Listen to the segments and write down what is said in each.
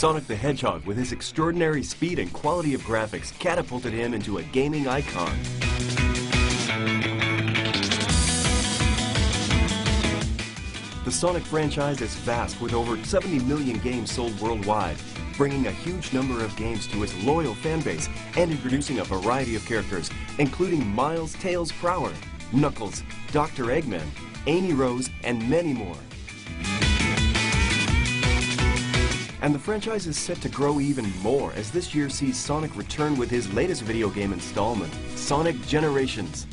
Sonic the Hedgehog, with his extraordinary speed and quality of graphics, catapulted him into a gaming icon. The Sonic franchise is vast, with over 70 million games sold worldwide, bringing a huge number of games to its loyal fan base and introducing a variety of characters, including Miles Tails Prower, Knuckles, Dr. Eggman, Amy Rose, and many more. And the franchise is set to grow even more as this year sees Sonic return with his latest video game installment, Sonic Generations.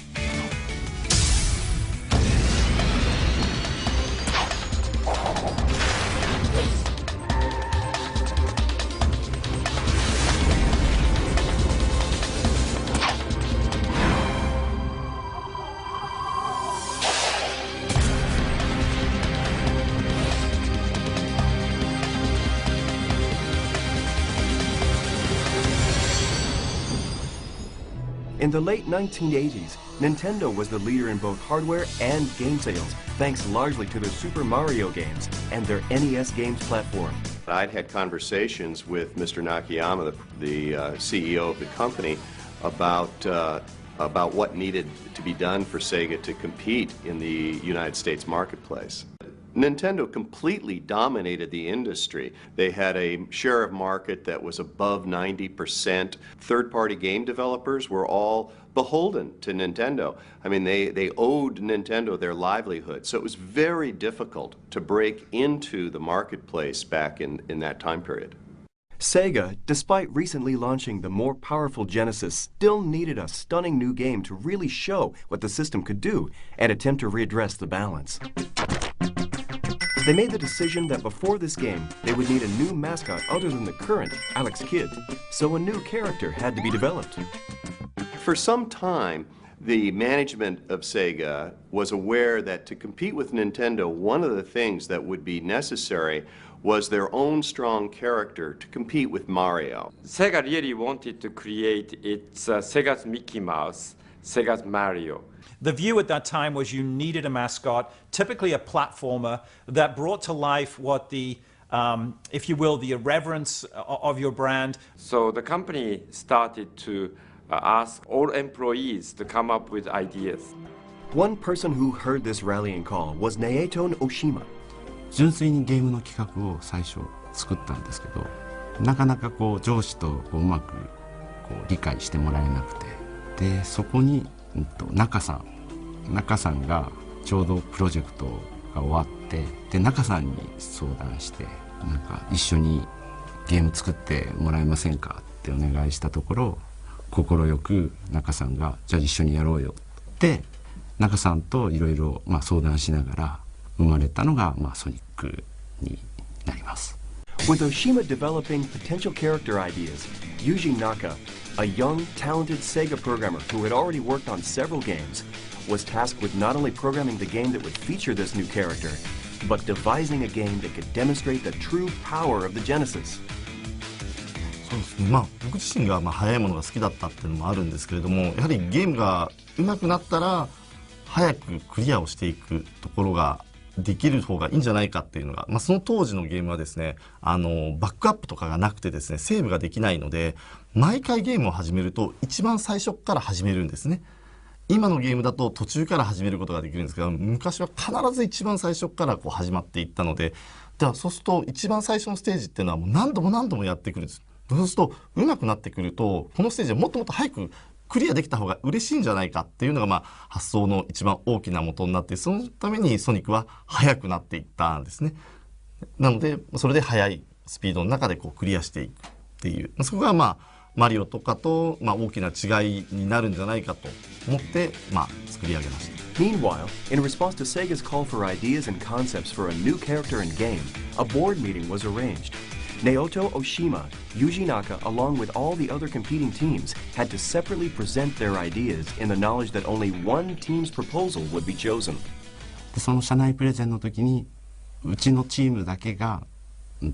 In the late 1980s, Nintendo was the leader in both hardware and game sales, thanks largely to their Super Mario games and their NES games platform. I'd had conversations with Mr. Nakayama, the CEO of the company, about what needed to be done for Sega to compete in the United States marketplace. Nintendo completely dominated the industry. They had a share of market that was above 90%. Third-party game developers were all beholden to Nintendo. I mean, they owed Nintendo their livelihood. So it was very difficult to break into the marketplace back in that time period. Sega, despite recently launching the more powerful Genesis, still needed a stunning new game to really show what the system could do and attempt to readdress the balance. They made the decision that before this game, they would need a new mascot other than the current Alex Kidd, so a new character had to be developed. For some time, the management of Sega was aware that to compete with Nintendo, one of the things that would be necessary was their own strong character to compete with Mario. Sega really wanted to create its Sega's Mickey Mouse, Sega's Mario. The view at that time was you needed a mascot, typically a platformer, that brought to life what the, if you will, the irreverence of your brand. So the company started to ask all employees to come up with ideas. One person who heard this rallying call was Naoto Oshima. 純粋にゲームの企画を最初作ったんですけど、なかなか上司とうまく理解してもらえなくて、でそこに中さんがちょうどプロジェクトが終わって、で中さんに相談して、なんか一緒にゲーム作ってもらえませんかってお願いしたところ、快く中さんがじゃあ一緒にやろうよって中さんといろいろ相談しながら生まれたのがソニックになります。With Oshima developing potential character ideas, Yuji Naka, a young, talented Sega programmer who had already worked on several games, was tasked with not only programming the game that would feature this new character, but devising a game that could demonstrate the true power of the Genesis. そうですね、僕自身が速いものが好きだったっていうのもあるんですけれども、やはりゲームが上手くなったら早くクリアをしていくところができる方がいいんじゃないかっていうのが、その当時のゲームはですね、バックアップとかがなくてですね、セーブができないので、毎回ゲームを始めると一番最初から始めるんですね。今のゲームだと途中から始めることができるんですけど、昔は必ず一番最初から始まっていったので、そうすると一番最初のステージっていうのはもう何度もやってくるんです。そうすると上手くなってくると、このステージはもっともっと早くクリアできた方が嬉しいんじゃないかっていうのが発想の一番大きな元になって、そのためにソニックは速くなっていったんですね。なのでそれで速いスピードの中でクリアしていくっていう、そこがマリオとかと大きな違いになるんじゃないかと思って作り上げました。Meanwhile, in response to Sega's call for ideas and concepts for a new character and game, a board meeting was arranged. Naoto Oshima, Yuji Naka, along with all the other competing teams, had to separately present their ideas in the knowledge that only one team's proposal would be chosen. でその社内プレゼンの時に、うちのチームだけが、ゲ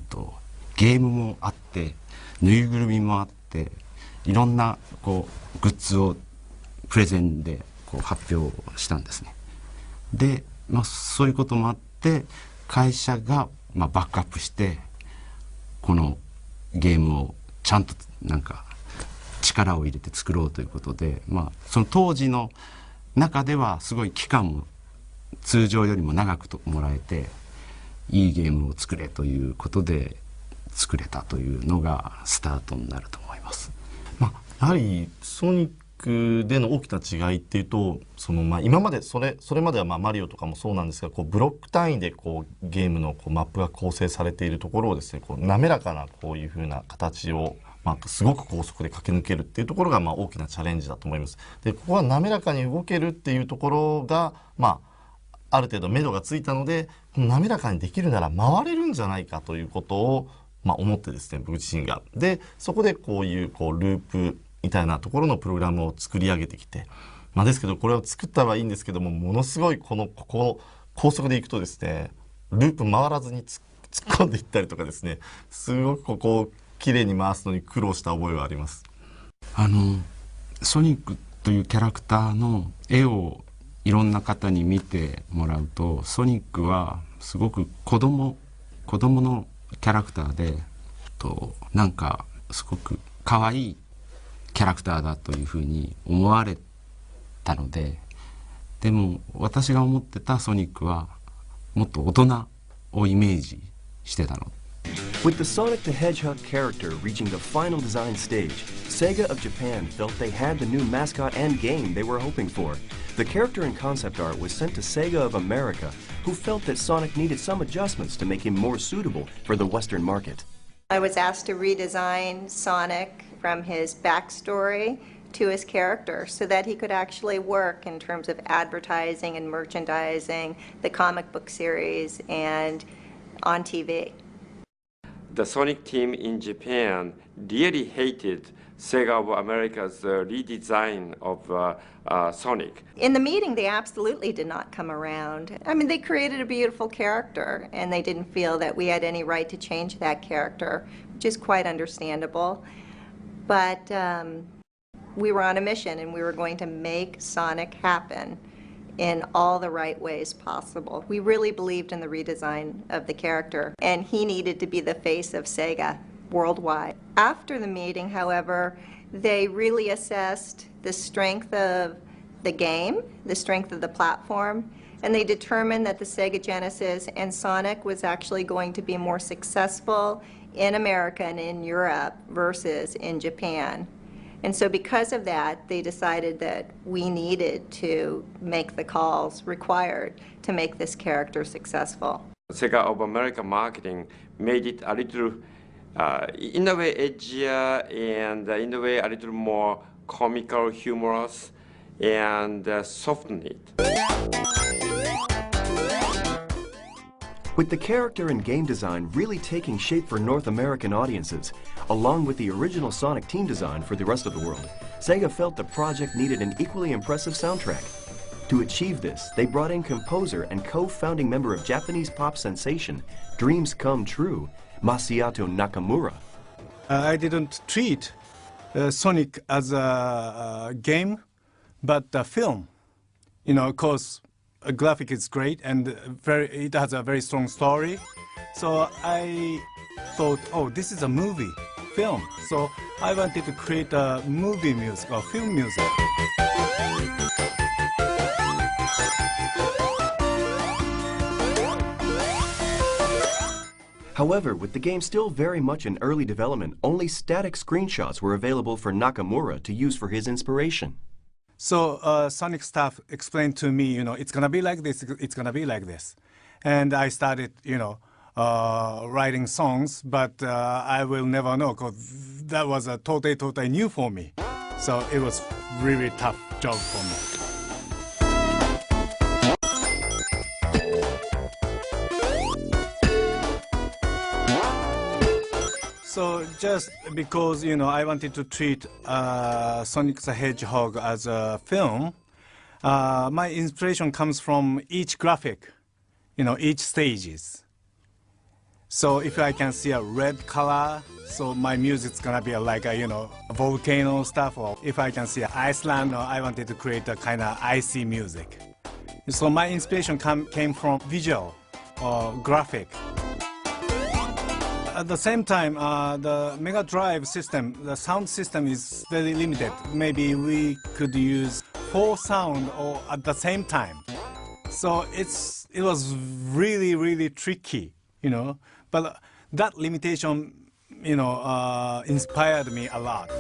ームもあって、ぬいぐるみもあって、いろんなグッズをプレゼンで発表したんですね。で、そういうこともあって、会社がバックアップして、このゲームをちゃんとなんか力を入れて作ろうということで、その当時の中ではすごい期間も通常よりも長くもらえていいゲームを作れということで作れたというのがスタートになると思います。やはりソニックでの大きな違いっていうと今までそれまではマリオとかもそうなんですがブロック単位でゲームのマップが構成されているところをですね滑らかなこういう風な形をすごく高速で駆け抜けるっていうところが大きなチャレンジだと思います。でここは滑らかに動けるっていうところがある程度目処がついたので滑らかにできるなら回れるんじゃないかということを思ってですね僕自身が。でそこでこういうループみたいなところのプログラムを作り上げてきて、ですけどこれを作ったはいいんですけどもものすごいここ高速でいくとですねループ回らずに突っ込んでいったりとかですねすごくここをきれいに回すのに苦労した覚えはあります。ソニックというキャラクターの絵をいろんな方に見てもらうとソニックはすごく子供のキャラクターでなんかすごく可愛いキャラクターだというふうに思われたので、でも私が思ってたソニックはもっと大人をイメージしてたの。With the Sonic the Hedgehog character reaching the final design stage, Sega of Japan felt they had the new mascot and game they were hoping for. The character and concept art was sent to Sega of America, who felt that Sonic needed some adjustments to make him more suitable for the Western market. I was asked to redesign Sonic from his backstory to his character so that he could actually work in terms of advertising and merchandising the comic book series and on TV. The Sonic team in Japan really hated Sega of America's redesign of Sonic. In the meeting, they absolutely did not come around. I mean, they created a beautiful character, and they didn't feel that we had any right to change that character, which is quite understandable. But we were on a mission, and we were going to make Sonic happen in all the right ways possible. We really believed in the redesign of the character, and he needed to be the face of Sega worldwide. After the meeting, however, they really assessed the strength of the game, the strength of the platform, and they determined that the Sega Genesis and Sonic was actually going to be more successful in America and in Europe versus in Japan. And so because of that, they decided that we needed to make the calls required to make this character successful. Sega of America marketing made it a little, in a way, edgier and in a way a little more comical, humorous, and softened it. With the character and game design really taking shape for North American audiences, along with the original Sonic team design for the rest of the world, Sega felt the project needed an equally impressive soundtrack. To achieve this, they brought in composer and co-founding member of Japanese pop sensation Dreams Come True, Masato Nakamura. I didn't treat Sonic as a game, but a film. You know, of course, a graphic is great and it has a very strong story. So I thought, oh, this is a movie, film. So I wanted to create a movie music or film music. However, with the game still very much in early development, only static screenshots were available for Nakamura to use for his inspiration. So Sonic staff explained to me, you know, it's going to be like this, it's going to be like this. And I started, you know, writing songs, but I will never know because that was a totally new for me. So it was really tough job for me. So just because, you know, I wanted to treat Sonic the Hedgehog as a film, my inspiration comes from each graphic, you know, each stages. So if I can see a red color, so my music's gonna be like a, you know, a volcano stuff, or if I can see Iceland, or I wanted to create a kind of icy music. So my inspiration came from visual or graphic. at the same time, the Mega Drive system, the sound system is very limited. Maybe we could use 4 sound or at the same time. So it was really, really tricky, you know. But that limitation, you know, inspired me a lot.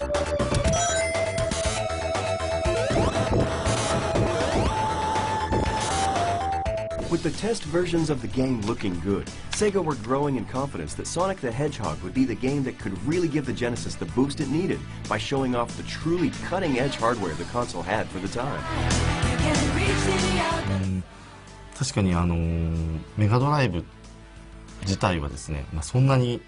With the test versions of the game looking good, Sega were growing in confidence that Sonic the Hedgehog would be the game that could really give the Genesis the boost it needed by showing off the truly cutting-edge hardware the console had for the time. 確かにメガドライブ自体はですね、そんなに、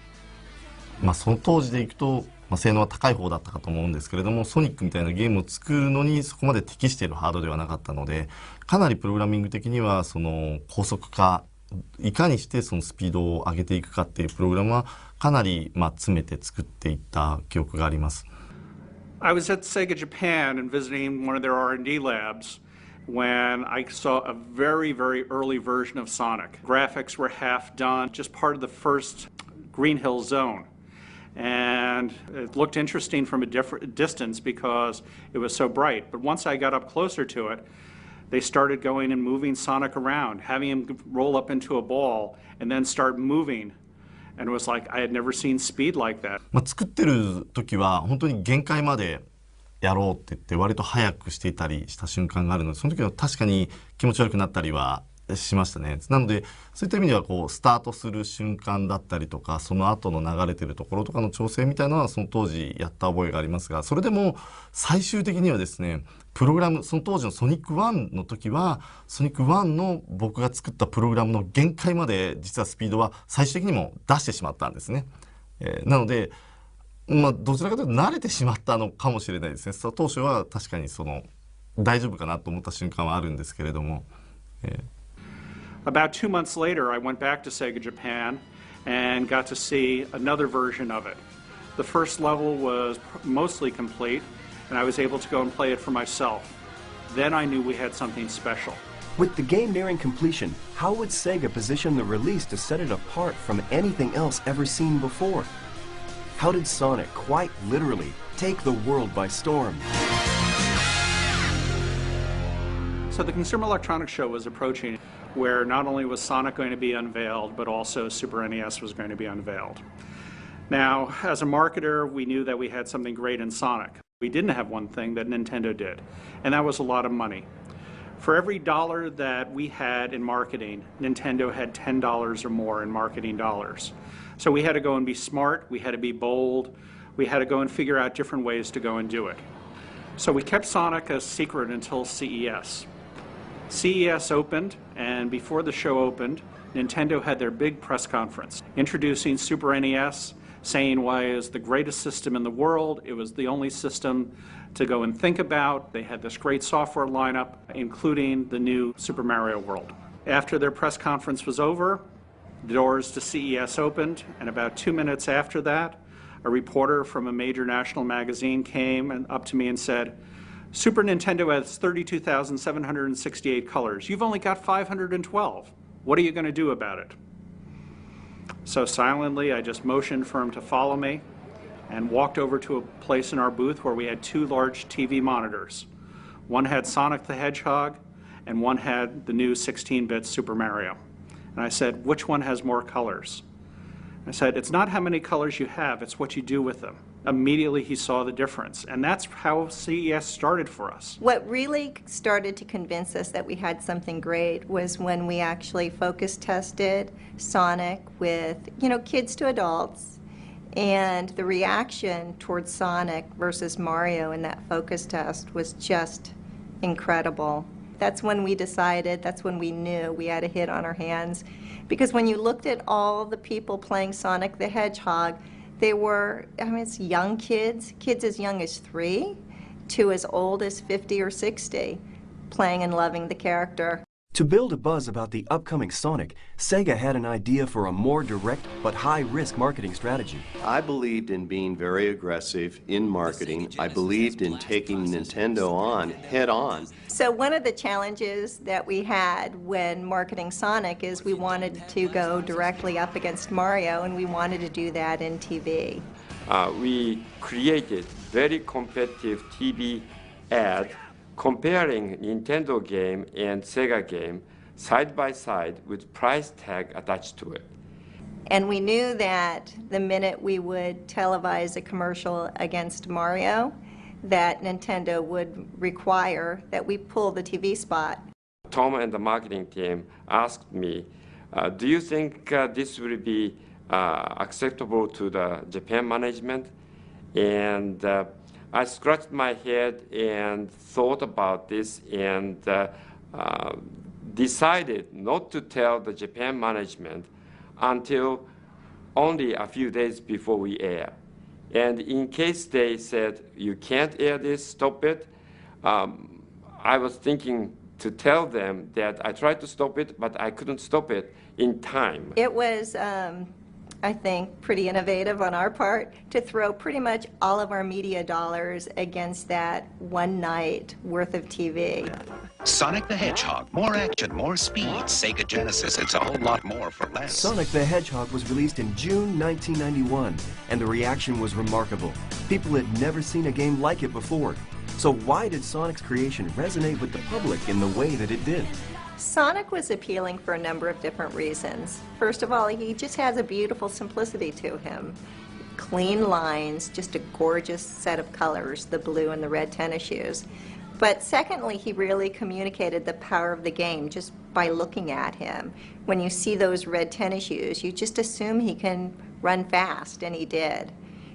その当時でいくと、性能は高い方だったかと思うんですけれども、ソニックみたいなゲームを作るのにそこまで適しているハードではなかったので、かなりプログラミング的にはその高速化、いかにしてそのスピードを上げていくかっていうプログラムはかなり詰めて作っていった記憶があります。I was at Sega Japan and visiting one of their R&D labs when I saw a very, very early version of Sonic. Graphics were half done, just part of the first Green Hill Zone. And it looked interesting from a different distance because it was so bright. But once I got up closer to it, they started going and moving Sonic around, having him roll up into a ball and then start moving. And it was like I had never seen speed like that. 作ってる時は本当に限界までやろうって言って割と早くしていたりした瞬間があるので、その時は確かに気持ち悪くなったりはしましたね。なのでそういった意味ではスタートする瞬間だったりとか、その後の流れてるところとかの調整みたいなのはその当時やった覚えがありますが、それでも最終的にはですね、プログラム、その当時のソニック1の時はソニック1の僕が作ったプログラムの限界まで実はスピードは最終的にも出してしまったんですね。なのでどちらかというと慣れてしまったのかもしれないですね。当初は確かに大丈夫かなと思った瞬間はあるんですけれども。About 2 months later, I went back to Sega Japan and got to see another version of it. The first level was mostly complete, and I was able to go and play it for myself. Then I knew we had something special. With the game nearing completion, how would Sega position the release to set it apart from anything else ever seen before? How did Sonic quite literally take the world by storm? So the Consumer Electronics Show was approaching, where not only was Sonic going to be unveiled, but also Super NES was going to be unveiled. Now, as a marketer, we knew that we had something great in Sonic. We didn't have one thing that Nintendo did, and that was a lot of money. For every dollar that we had in marketing, Nintendo had $10 or more in marketing dollars. So we had to go and be smart, we had to be bold, we had to go and figure out different ways to go and do it. So we kept Sonic a secret until CES. CES opened, and before the show opened, Nintendo had their big press conference introducing Super NES, saying why it was the greatest system in the world. It was the only system to go and think about. They had this great software lineup, including the new Super Mario World. After their press conference was over, the doors to CES opened, and about 2 minutes after that, a reporter from a major national magazine came up to me and said, Super Nintendo has 32,768 colors. You've only got 512. What are you going to do about it? So silently, I just motioned for him to follow me and walked over to a place in our booth where we had 2 large TV monitors. One had Sonic the Hedgehog, and one had the new 16-bit Super Mario. And I said, which one has more colors? I said, it's not how many colors you have, it's what you do with them. Immediately he saw the difference, and that's how CES started for us. What really started to convince us that we had something great was when we actually focus tested Sonic with, kids to adults, and the reaction towards Sonic versus Mario in that focus test was just incredible. That's when we decided, that's when we knew we had a hit on our hands. Because when you looked at all the people playing Sonic the Hedgehog, they were, it's young kids as young as 3 to as old as 50 or 60, playing and loving the character. To build a buzz about the upcoming Sonic, Sega had an idea for a more direct but high-risk marketing strategy. I believed in being very aggressive in marketing. I believed in taking Nintendo on head-on. So one of the challenges that we had when marketing Sonic is we wanted to go directly up against Mario, and we wanted to do that in TV. We created very competitive TV ad comparing Nintendo game and Sega game side by side with price tag attached to it. And we knew that the minute we would televise a commercial against Mario, that Nintendo would require that we pull the TV spot. Tom and the marketing team asked me, do you think this will be acceptable to the Japan management? And I scratched my head and thought about this and decided not to tell the Japan management until only a few days before we air. And in case they said, you can't air this, stop it, I was thinking to tell them that I tried to stop it, but I couldn't stop it in time. It was, I think, pretty innovative on our part to throw pretty much all of our media dollars against that one night worth of TV. Sonic the Hedgehog, more action, more speed. Sega Genesis, it's a whole lot more for less. Sonic the Hedgehog was released in June 1991, and the reaction was remarkable. People had never seen a game like it before. So why did Sonic's creation resonate with the public in the way that it did? Sonic was appealing for a number of different reasons. First of all, he just has a beautiful simplicity to him. Clean lines, just a gorgeous set of colors, the blue and the red tennis shoes. But secondly, he really communicated the power of the game just by looking at him. When you see those red tennis shoes, you just assume he can run fast, and he did.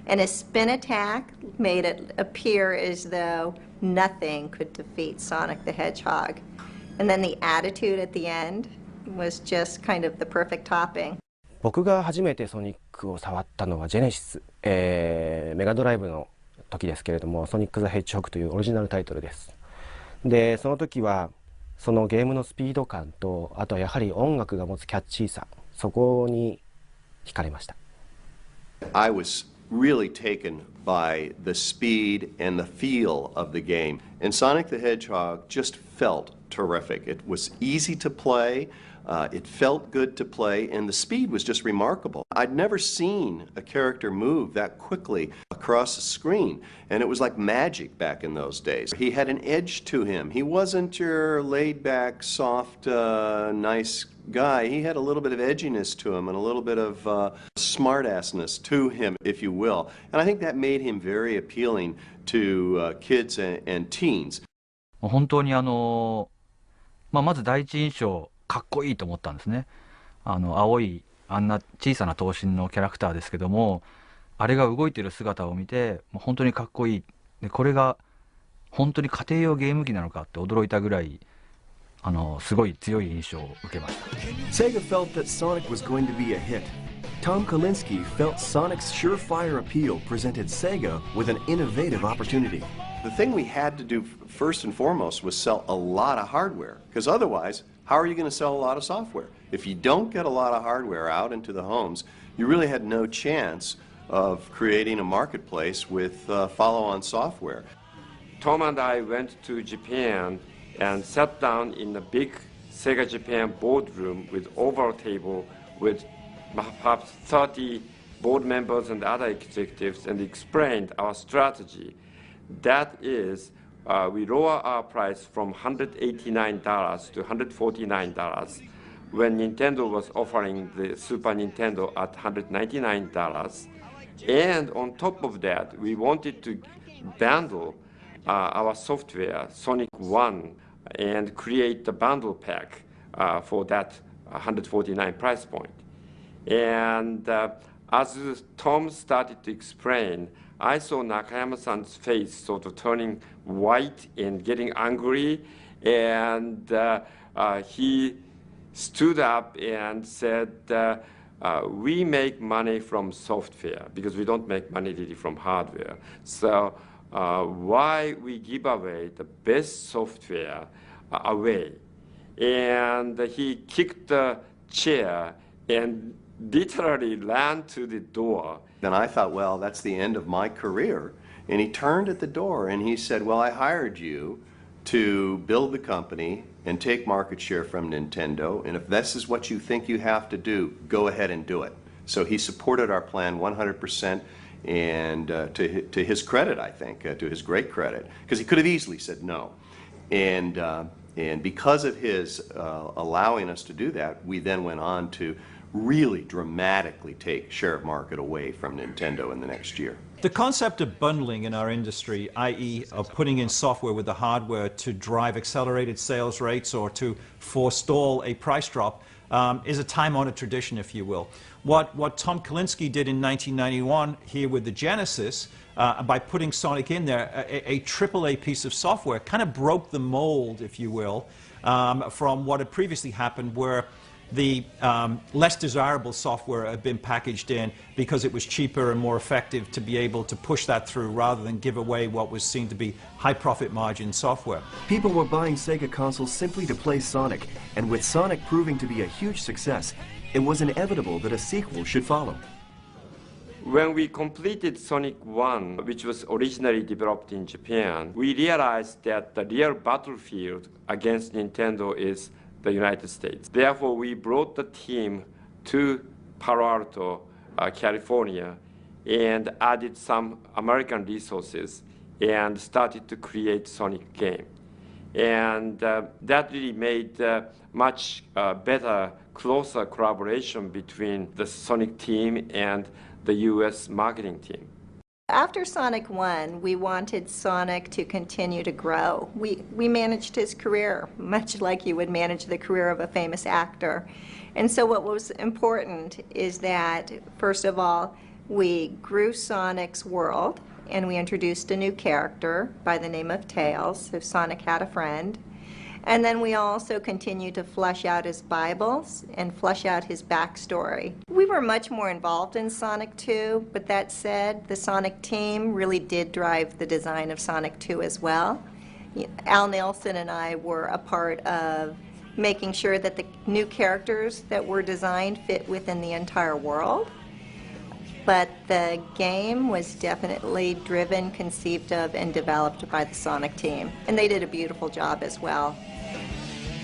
And his spin attack made it appear as though nothing could defeat Sonic the Hedgehog. And then the attitude at the end was just kind of the perfect topping. 僕が初めてソニックを触ったのはジェネシス、メガドライブの時ですけれども、ソニック・ザ・ヘッジホッグというオリジナルタイトルです。で、その時はそのゲームのスピード感と、あとはやはり音楽が持つキャッチーさ、そこに惹かれました。I was really taken by the speed and the feel of the game. And Sonic the Hedgehog just felt terrific. It was easy to play, it felt good to play, and the speed was just remarkable. I'd never seen a character move that quickly across the screen, and it was like magic back in those days. He had an edge to him. He wasn't your laid-back, soft, nice guy. He had a little bit of edginess to him and a little bit of smart-assness to him, if you will. And I think that made him very appealing to kids and teens. 本当にまず第一印象かっこいいと思ったんですね。青いあんな小さな頭身のキャラクターですけども、あれが動いてる姿を見てもう本当にかっこいい。でこれが本当に家庭用ゲーム機なのかって驚いたぐらいすごい強い印象を受けました。Sega felt that Sonic was going to be a hit. Tom Kalinske felt Sonic's surefire appeal presented Sega with an innovative opportunity. The thing we had to do first and foremost was sell a lot of hardware, because otherwise, how are you going to sell a lot of software? If you don't get a lot of hardware out into the homes, you really had no chance of creating a marketplace with follow-on software. Tom and I went to Japan and sat down in a big Sega Japan boardroom with oval table with perhaps 30 board members and other executives and explained our strategy. That is, we lower our price from $189 to $149 when Nintendo was offering the Super Nintendo at $199. And on top of that, we wanted to bundle our software, Sonic 1, and create the bundle pack for that $149 price point. And as Tom started to explain, I saw Nakayama-san's face sort of turning white and getting angry, and he stood up and said, we make money from software because we don't make money really from hardware. So why we give away the best software away? and he kicked the chair and literally ran to the door. Then I thought, well, that's the end of my career. And he turned at the door and he said, well, I hired you to build the company and take market share from Nintendo, and if this is what you think you have to do, go ahead and do it. So he supported our plan 100%, and to his credit, I think, to his great credit, because he could have easily said no. And because of his allowing us to do that, we then went on to really dramatically take share of market away from Nintendo in the next year. The concept of bundling in our industry, i.e. of putting in software with the hardware to drive accelerated sales rates or to forestall a price drop, is a time-honored tradition, if you will. What Tom Kalinske did in 1991 here with the Genesis, by putting Sonic in there, a AAA piece of software, kind of broke the mold, if you will, from what had previously happened, where the less desirable software had been packaged in because it was cheaper and more effective to be able to push that through rather than give away what was seen to be high profit margin software. People were buying Sega consoles simply to play Sonic, and with Sonic proving to be a huge success, it was inevitable that a sequel should follow. When we completed Sonic 1, which was originally developed in Japan, we realized that the real battlefield against Nintendo is the United States. Therefore, we brought the team to Palo Alto, California, and added some American resources and started to create Sonic game. And that really made much better, closer collaboration between the Sonic team and the US marketing team. After Sonic 1, we wanted Sonic to continue to grow. We managed his career, much like you would manage the career of a famous actor. And so what was important is that, first of all, we grew Sonic's world, and we introduced a new character by the name of Tails, so Sonic had a friend. And then we also continued to flesh out his Bibles and flesh out his backstory. We were much more involved in Sonic 2, but that said, the Sonic team really did drive the design of Sonic 2 as well. Al Nelson and I were a part of making sure that the new characters that were designed fit within the entire world. But the game was definitely driven, conceived of, and developed by the Sonic team. And they did a beautiful job as well.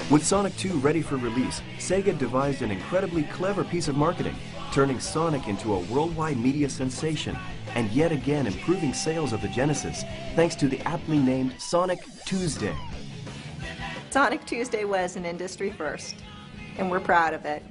With Sonic 2 ready for release, Sega devised an incredibly clever piece of marketing, turning Sonic into a worldwide media sensation, and yet again improving sales of the Genesis, thanks to the aptly named Sonic Tuesday. Sonic Tuesday was an industry first, and we're proud of it.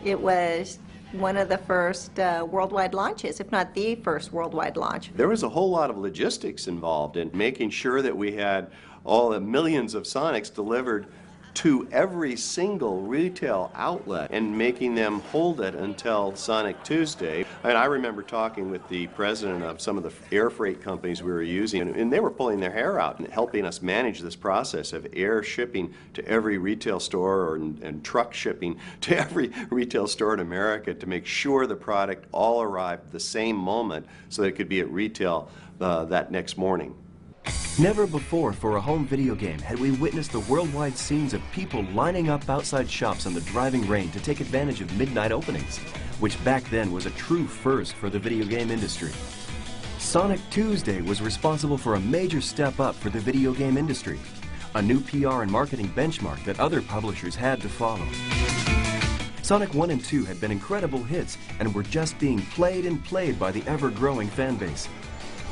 It was one of the first worldwide launches, if not the first worldwide launch. There was a whole lot of logistics involved in making sure that we had all the millions of Sonics delivered to every single retail outlet and making them hold it until Sonic Tuesday. And I remember talking with the president of some of the air freight companies we were using, and they were pulling their hair out and helping us manage this process of air shipping to every retail store and truck shipping to every retail store in America to make sure the product all arrived the same moment so that it could be at retail that next morning. Never before for a home video game had we witnessed the worldwide scenes of people lining up outside shops in the driving rain to take advantage of midnight openings, which back then was a true first for the video game industry. Sonic Tuesday was responsible for a major step up for the video game industry, a new PR and marketing benchmark that other publishers had to follow. Sonic 1 and 2 had been incredible hits and were just being played and played by the ever-growing fan base.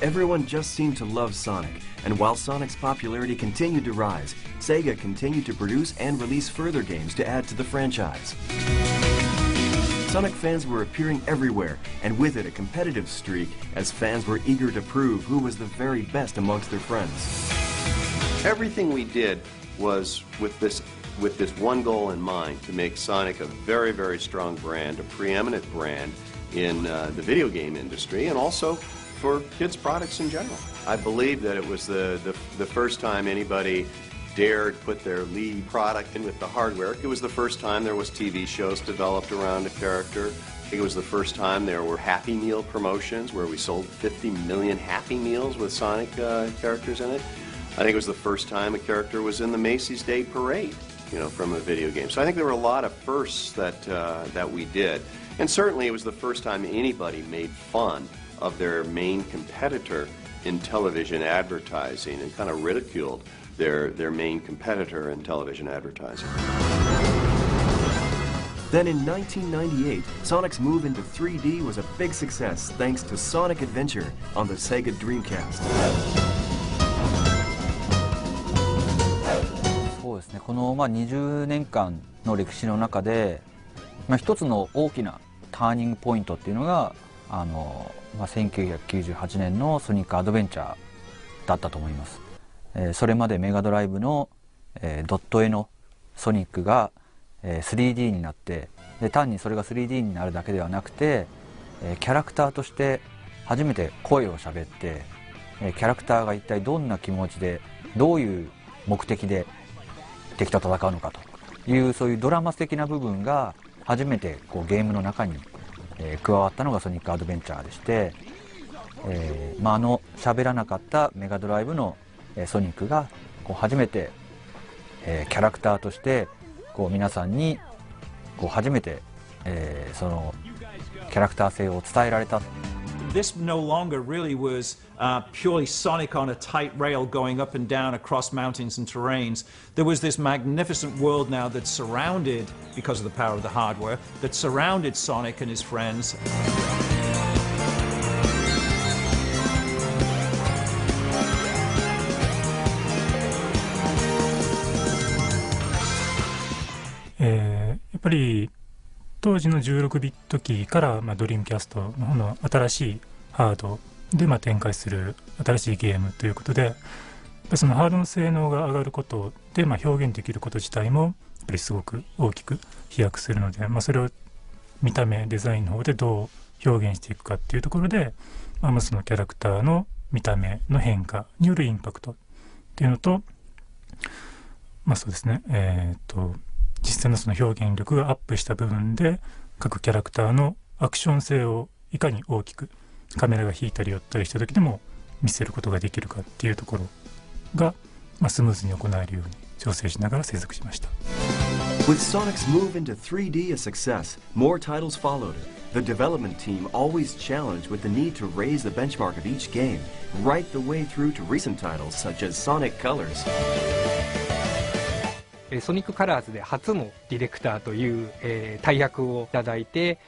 Everyone just seemed to love Sonic, and while Sonic's popularity continued to rise, Sega continued to produce and release further games to add to the franchise. Sonic fans were appearing everywhere, and with it a competitive streak, as fans were eager to prove who was the very best amongst their friends. Everything we did was with this one goal in mind, to make Sonic a very, very strong brand, a preeminent brand in the video game industry, and also for kids' products in general. I believe that it was the first time anybody dared put their lead product in with the hardware. It was the first time there was TV shows developed around a character. I think it was the first time there were Happy Meal promotions where we sold 50 million Happy Meals with Sonic characters in it. I think it was the first time a character was in the Macy's Day Parade. from a video game. So I think there were a lot of firsts that we did. And certainly it was the first time anybody made fun of their main competitor in television advertising and kind of ridiculed their main competitor in television advertising. Then in 1998, Sonic's move into 3D was a big success thanks to Sonic Adventure on the Sega Dreamcast. そうですね、この20年間の歴史の中で、一つの大きなターニングポイントっていうのが1998年のソニックアドベンチャーだったと思います。それまでメガドライブのドット絵のソニックが 3D になって、で単にそれが 3D になるだけではなくて、キャラクターとして初めて声を喋って、キャラクターが一体どんな気持ちでどういう目的で敵と戦うのかという、そういうドラマ的な部分が初めてゲームの中に加わったのがソニックアドベンチャーでして、喋らなかったメガドライブのソニックが初めてキャラクターとして皆さんに初めてそのキャラクター性を伝えられた。This no longer really was purely Sonic on a tight rail going up and down across mountains and terrains. There was this magnificent world now that surrounded, because of the power of the hardware, that surrounded Sonic and his friends. やっぱり当時の16ビット機から、ドリームキャストの方の新しいハードで、展開する新しいゲームということで、そのハードの性能が上がることで、表現できること自体もやっぱりすごく大きく飛躍するので、それを見た目デザインの方でどう表現していくかっていうところで、そのキャラクターの見た目の変化によるインパクトっていうのと、そうですね、実際のその表現力がアップした部分で各キャラクターのアクション性をいかに大きくカメラが引いたり寄ったりした時でも見せることができるかっていうところが、スムーズに行えるように調整しながら制作しました。 With Sonic's move into 3D a success, more titles followed. The development team always challenged with the need to raise the benchmark of each game, right the way through to recent titles such as Sonic Colors. ソニックカラーズで初のディレクターという、大役をいただいて、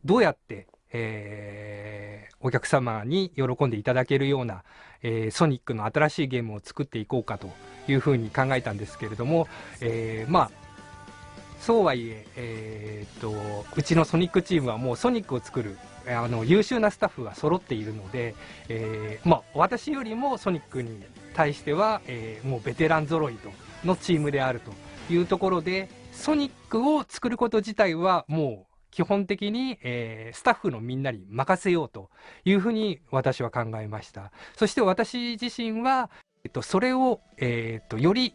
どうやって、お客様に喜んでいただけるような、ソニックの新しいゲームを作っていこうかというふうに考えたんですけれども、そうはいえうちのソニックチームはもうソニックを作る優秀なスタッフが揃っているので、私よりもソニックに対しては、もうベテラン揃いのチームであるというところで、ソニックを作ること自体はもう基本的に、スタッフのみんなに任せようというふうに私は考えました。そして私自身は、それを、より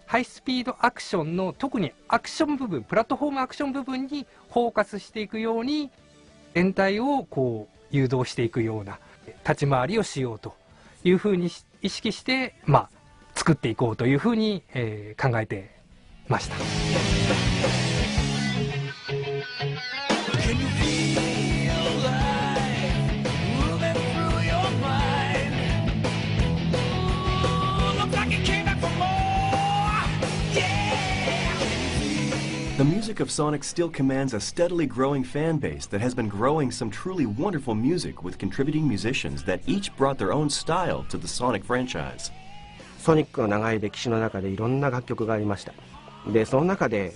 ハイスピードアクションの特にアクション部分、プラットフォームアクション部分にフォーカスしていくように、全体を誘導していくような立ち回りをしようというふうに意識して、作っていこうというふうに、考えてました。The music of Sonic still commands a steadily growing fan base that has been growing some truly wonderful music with contributing musicians that each brought their own style to the Sonic franchise. ソニックの長い歴史の中でいろんな楽曲がありました。でその中で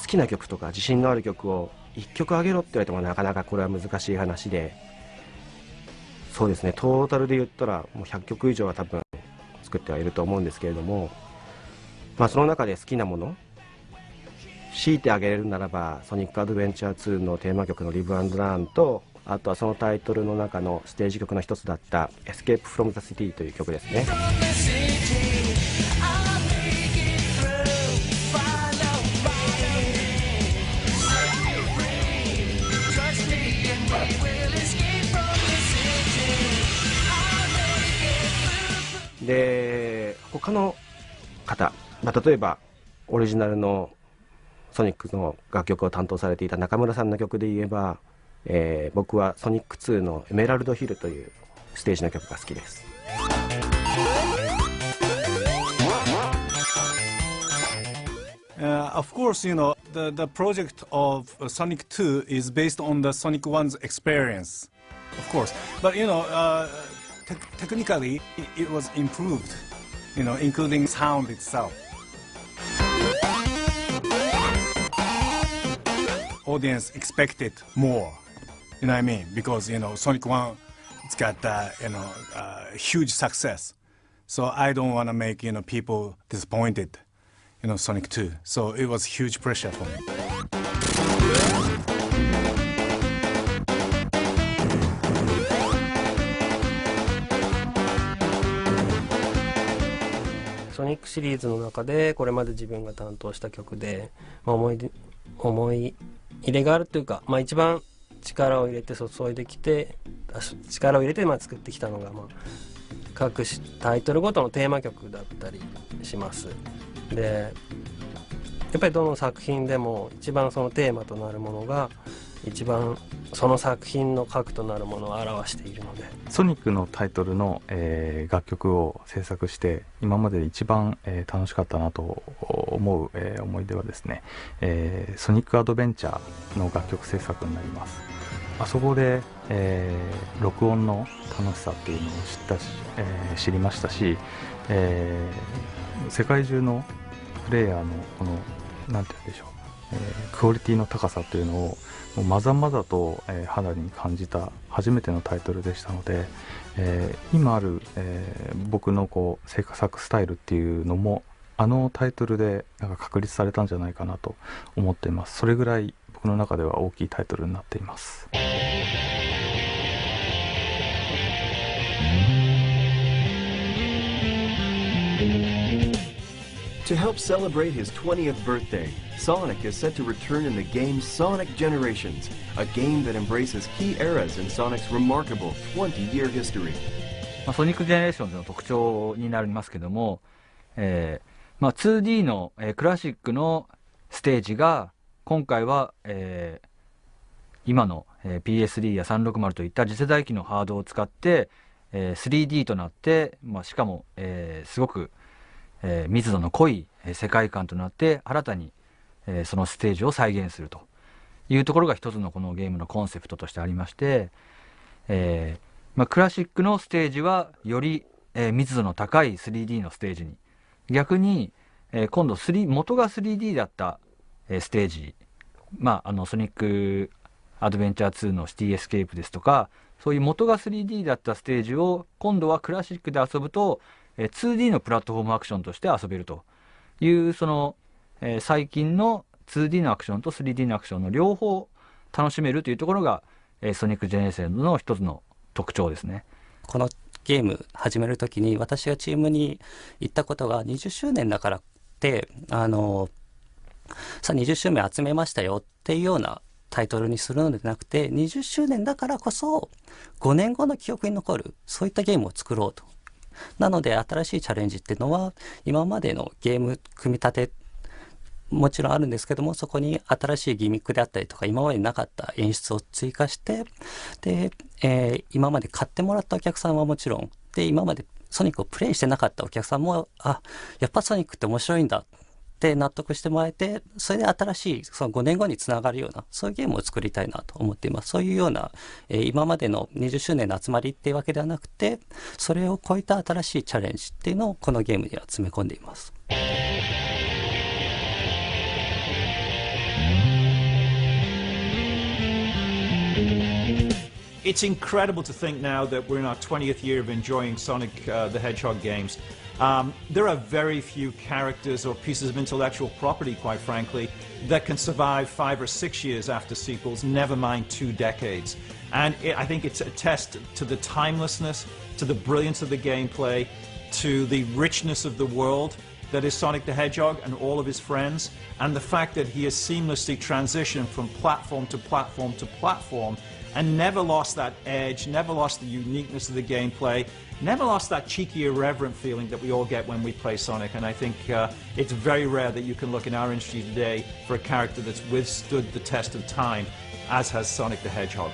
好きな曲とか自信のある曲を1曲あげろって言われてもなかなかこれは難しい話で、そうですね、トータルで言ったらもう100曲以上は多分作ってはいると思うんですけれども、その中で好きなもの強いてあげれるならばソニックアドベンチャー2のテーマ曲のリブ&ラーンと、あとはそのタイトルの中のステージ曲の一つだったエスケープフロムザシティという曲ですね。で他の方、例えばオリジナルのソニックの楽曲を担当されていた中村さんの曲で言えば、僕はソニック2のエメラルドヒルというステージの曲が好きです。Of course, you know, the project of Sonic 2 is based on the Sonic 1's experience, of course. But, you know, technically, it was improved, you know, including sound itself. Audience expected more, you know what I mean? Because, you know, Sonic 1, it's got, you know, huge success. So I don't want to make, you know, people disappointed. You know, Sonic 2. So it was huge pressure for me. Sonic シリーズの中でこれまで自分が担当した曲で、思い入れがあるというか、一番力を入れて注いできて、力を入れて作ってきたのが、各タイトルごとのテーマ曲だったりします。でやっぱりどの作品でも一番そのテーマとなるものが一番その作品の核となるものを表しているので、ソニックのタイトルの、楽曲を制作して今までで一番、楽しかったなと思う、思い出はですね、ソニックアドベンチャーの楽曲制作になります。あそこで、録音の楽しさっていうのを知りましたし、世界中のプレイヤーのこのなんて言うんでしょう、クオリティの高さというのをもうまざまざと、肌に感じた初めてのタイトルでしたので、今ある、僕のこう制作スタイルっていうのもあのタイトルでなんか確立されたんじゃないかなと思っています。それぐらい僕の中では大きいタイトルになっています。To help celebrate his 20th birthday, Sonic is set to return in the game Sonic Generations, a game that embraces key eras in Sonic's remarkable 20-year history. ソニックジェネレーションズの特徴になりますけども、2D の、クラシックのステージが今回は、今の、PSD や360といった次世代機のハードを使って、3D となって、しかも、すごく密度の濃い世界観となって新たにそのステージを再現するというところが一つのこのゲームのコンセプトとしてありまして、クラシックのステージはより密度の高い 3D のステージに、逆に今度元が 3D だったステージ、ソニックアドベンチャー2のシティエスケープですとか、そういう元が 3D だったステージを今度はクラシックで遊ぶと2D のプラットフォームアクションとして遊べるというその、最近の 2D のアクションと 3D のアクションの両方楽しめるというところが、ソニックジェネレーションの一つの特徴ですね。このゲーム始めるときに私がチームに行ったことが20周年だからってさあ20周年集めましたよっていうようなタイトルにするのではなくて、20周年だからこそ5年後の記憶に残るそういったゲームを作ろうと。なので新しいチャレンジっていうのは今までのゲーム組み立てもちろんあるんですけども、そこに新しいギミックであったりとか今までなかった演出を追加して、で、今まで買ってもらったお客さんはもちろんで、今までソニックをプレイしてなかったお客さんもやっぱソニックって面白いんだって納得してもらえて、それで新しいその5年後につながるようなそういうゲームを作りたいなと思っています。そういうような、今までの20周年の集まりっていうわけではなくて、それを超えた新しいチャレンジっていうのをこのゲームには詰め込んでいます。It's incredible to think now that we're in our 20th year of enjoying Sonic the Hedgehog games. There are very few characters or pieces of intellectual property, quite frankly, that can survive 5 or 6 years after sequels, never mind 2 decades. And I think it's a test to the timelessness, to the brilliance of the gameplay, to the richness of the world that is Sonic the Hedgehog and all of his friends, and the fact that he has seamlessly transitioned from platform to platform to platform and never lost that edge, never lost the uniqueness of the gameplay, never lost that cheeky, irreverent feeling that we all get when we play Sonic. And I think it's very rare that you can look in our industry today for a character that's withstood the test of time, as has Sonic the Hedgehog.